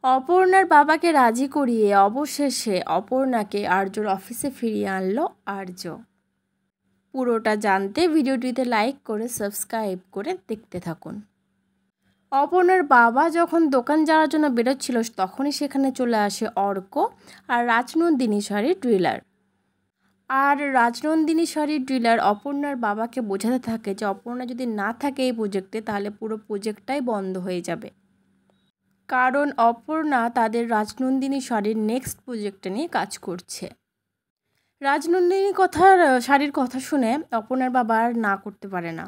অপর্ণার বাবাকে রাজি করিয়ে অবশেষে অপর্ণাকে আর্যর অফিসে ফিরিয়ে আনলো আর্য। পুরোটা জানতে ভিডিওটিতে লাইক করে সাবস্ক্রাইব করে দেখতে থাকুন। অপর্ণার বাবা যখন দোকান যাওয়ার জন্য বেরোচ্ছিল তখনই সেখানে চলে আসে অর্ক আর রাজনন্দিনী শাড়ির ড্রিলার। আর রাজনন্দিনী শাড়ির ড্রিলার অপর্ণার বাবাকে বোঝাতে থাকে যে অপর্ণা যদি না থাকে এই প্রজেক্টে তাহলে পুরো প্রজেক্টটাই বন্ধ হয়ে যাবে, কারণ অপর্ণা তাদের রাজনন্দিনী শাড়ির নেক্সট প্রজেক্টে নিয়ে কাজ করছে। রাজনন্দিনী শাড়ির কথা শুনে অপর্ণার বাবা আর না করতে পারে না।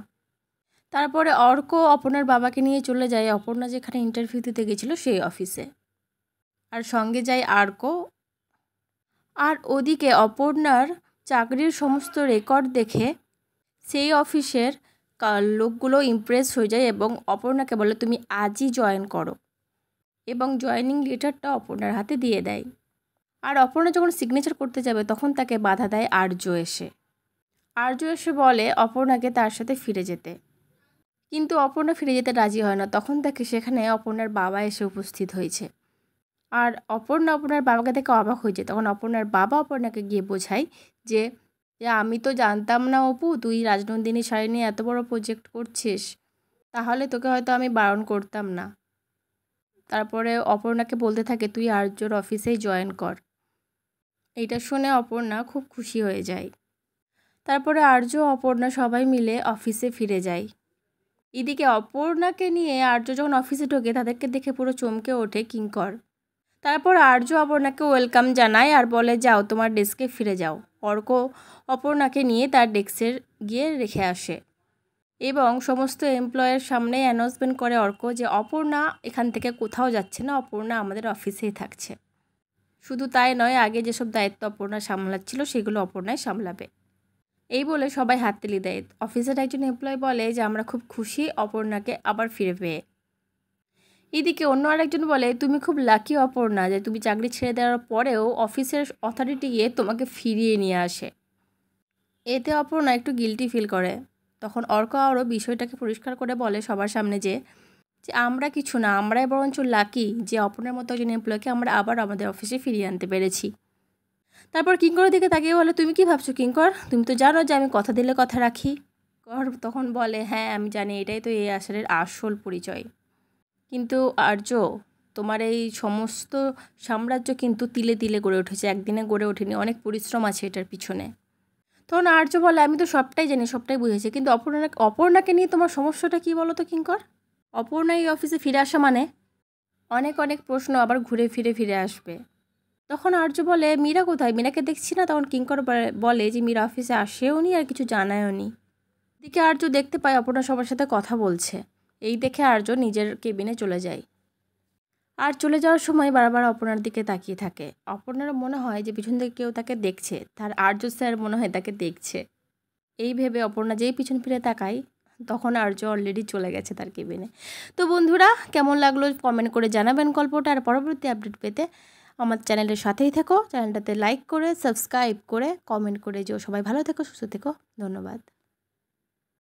তারপরে অর্ক অপর্ণার বাবাকে নিয়ে চলে যায় অপর্ণা যেখানে ইন্টারভিউ দিতে গেছিলো সেই অফিসে, আর সঙ্গে যায় আর্ক। আর ওদিকে অপর্ণার চাকরির সমস্ত রেকর্ড দেখে সেই অফিসের লোকগুলো ইমপ্রেস হয়ে যায় এবং অপর্ণাকে বলে তুমি আজই জয়েন করো, এবং জয়েনিং লেটারটা অপর্ণার হাতে দিয়ে দেয়। আর অপর্ণা যখন সিগনেচার করতে যাবে তখন তাকে বাধা দেয় আর্য এসে বলে অপর্ণাকে তার সাথে ফিরে যেতে, কিন্তু অপর্ণা ফিরে যেতে রাজি হয় না। তখন তাকে সেখানে অপর্ণার বাবা এসে উপস্থিত হয়েছে, আর অপর্ণার বাবাকে দেখে অবাক হয়েছে। তখন অপর্ণার বাবা অপর্ণাকে গিয়ে বোঝায় যে আমি তো জানতাম না অপু তুই রাজনন্দিনী শাড়ি নিয়ে এত বড় প্রজেক্ট করছিস, তাহলে তোকে হয়তো আমি বারণ করতাম না। তারপরে অপর্ণাকে বলতে থাকে তুই আর্যর অফিসেই জয়েন কর। এইটা শুনে অপর্ণা খুব খুশি হয়ে যায়। তারপরে আর্য অপর্ণা সবাই মিলে অফিসে ফিরে যায়। এদিকে অপর্ণাকে নিয়ে আর্য যখন অফিসে ঢোকে তাদেরকে দেখে পুরো চমকে ওঠে কিঙ্কর। তারপর আর্য অপর্ণাকে ওয়েলকাম জানায় আর বলে যাও তোমার ডেস্কে ফিরে যাও। অর্ক অপর্ণাকে নিয়ে তার ডেস্কে গিয়ে রেখে আসে এবং সমস্ত এমপ্লয়ের সামনে অ্যানাউন্সমেন্ট করে অর্ক যে অপর্ণা এখান থেকে কোথাও যাচ্ছে না, অপর্ণা আমাদের অফিসেই থাকছে। শুধু তাই নয়, আগে যেসব দায়িত্ব অপর্ণা সামলাচ্ছিল সেগুলো অপর্ণাই সামলাবে। এই বলে সবাই হাততালি দেয়। অফিসের একজন এমপ্লয় বলে যে আমরা খুব খুশি অপর্ণাকে আবার ফিরে পেয়ে। এদিকে অন্য আরেকজন বলে তুমি খুব লাকি অপর্ণা যে তুমি চাকরি ছেড়ে দেওয়ার পরেও অফিসের অথরিটি গিয়ে তোমাকে ফিরিয়ে নিয়ে আসে। এতে অপর্ণা একটু গিল্টি ফিল করে। তখন অর্ক আরও বিষয়টাকে পরিষ্কার করে বলে সবার সামনে যে আমরা কিছু না, আমরাই বরঞ্চ লাকি যে অপর্ণার মতো একজন এমপ্লয়কে আমরা আবার আমাদের অফিসে ফিরিয়ে আনতে পেরেছি। তারপর কিঙ্করের দিকে তাকিয়ে বলে তুমি কি ভাবছো কিঙ্কর, তুমি তো জানো যে আমি কথা দিলে কথা রাখি। তখন বলে হ্যাঁ আমি জানি, এটাই তো এই আশারের আসল পরিচয়। কিন্তু আর্য তোমার এই সমস্ত সাম্রাজ্য কিন্তু তিলে তিলে গড়ে উঠেছে, একদিনে গড়ে ওঠেনি, অনেক পরিশ্রম আছে এটার পিছনে। তখন আর্য বলে আমি তো সবটাই জানি, সবটাই বুঝেছি, কিন্তু অপর্ণাকে নিয়ে তোমার সমস্যাটা কী বলো তো কিঙ্কর? অপর্ণা এই অফিসে ফিরে আসা মানে অনেক অনেক প্রশ্ন আবার ঘুরে ফিরে আসবে। তখন আর্য বলে মীরা কোথায়, মীরাকে দেখছি না। তখন কিঙ্কর বলে যে মীরা অফিসে আসেও নি আর কিছু জানায়ও নি। এদিকে আর্য দেখতে পায় অপর্ণা সবার সাথে কথা বলছে। এই দেখে আর্য নিজের কেবিনে চলে যায়। আর চলে যাওয়ার সময় বারবার অপর্ণার দিকে তাকিয়ে থাকে। অপর্ণার মনে হয় যে পিছন থেকে কেউ তাকে দেখছে, তার আর্য স্যার মনে হয় তাকে দেখছে। এই ভেবে অপর্ণা যেই পিছন ফিরে তাকায় তখন আর্য অলরেডি চলে গেছে তার কেবিনে। তো বন্ধুরা কেমন লাগলো কমেন্ট করে জানাবেন গল্পটা। আর পরবর্তী আপডেট পেতে আমার চ্যানেলের সাথেই থেকো, চ্যানেলটাতে লাইক করে সাবস্ক্রাইব করে কমেন্ট করে যেও। সবাই ভালো থেকো, সুস্থ থেকো, ধন্যবাদ।